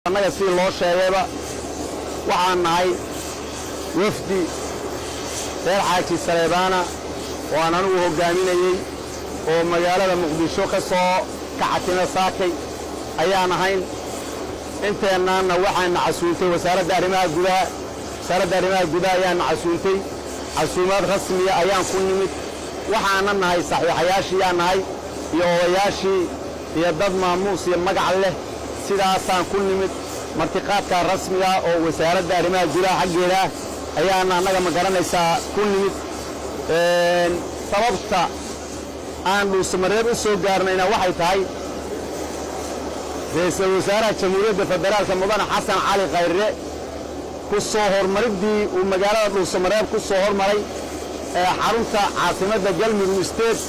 annaga si loo sheegayba waxaan nahay wafdi reer xaaji Saleebaana oo aan anigu hogaaminayay oo magaalada Muqdisho ka soo kacatay saakay ayaan ahayn inteennana waxaan casuuntay wasaaradda arrimaha gudaha ayaan casuuntay casuumad rasmi ah ayaan ku nimid waxaan nahay saxiixayaashii aan nahay iyo odayaashii iyo dad maamuus iyo magac leh sidaasaan ku nimid martiqaadka rasmiga oo wasaaradda arrimaha gudaha xaggeeda ayaan annaga ma garanaysaa ku nimid sababta aan dhuusamareeb u soo gaarnayna waxay tahay ra'iisul wasaaraha jamhuuriyadda federaalka mudane xasan cali khayre ku soo hormaridii uu magaalada dhuusamareeb ku soo hormaray xarunta caasimadda galmudug state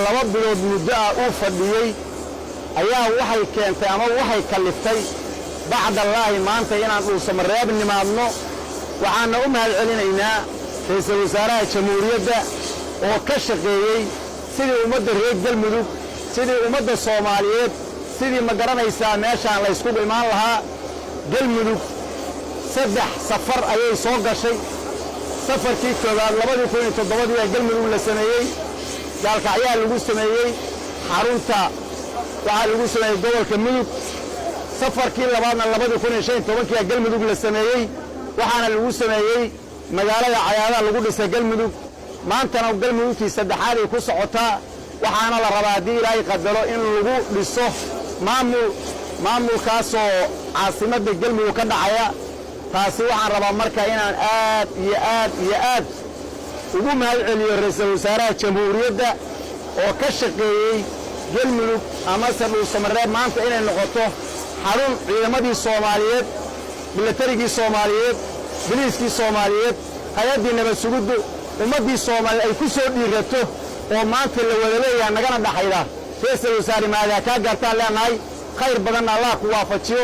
laba bilood muddo ah uu fadhiyay ayaa waxay keentay ama waxay kaliftay bacdallaahi maanta inaan dhuusamareeb nimaadno waxaana u mahadcelinaynaa ra'iisul wasaaraha jamhuuriyadda oo ka shaqeeyey sidii ummadda reer galmudug sidii ummadda Soomaaliyeed sidii ma garanaysaa meeshaan la isku imaan lahaa galmudug saddex safar ayay soo gashay safarkii koowaad 2007 ee galmudug la sameeyey gaalkacyaa lagu sameeyey xarunta waxaa lagu sameeyey gobolka mudug safarkii labaadna 2015 ee galmudug la sameeyey waxaana lagu sameeyey magaalada Cayaadaha lagu dhisay galmudug maantana galmudugtii saddexaad ay ku socotaa waxaana la rabaa hadii Ilaahay qadaro in lagu dhiso maamulkaasoo caasimadda galmudug ka dhacaya taasi waxaan rabaa marka inaan aad ugu mahadceliyo ra'iisul wasaaraha jamhuuriyadda oo ka shaqeeyey galmudug ama dhuusamareeb maanta inay noqoto xarun ciidamadii Soomaaliyeed milatarigii Soomaaliyeed biliiskii Soomaaliyeed hay'adii nabad sugiddu ummadii Soomaaliyeed ay ku soo dhiirato oo maanta la wada leeyahay nagana dhaxayda ra'iisul wasaare maada ka gaartaan leenahay khayr badan Allah ku waafajiyo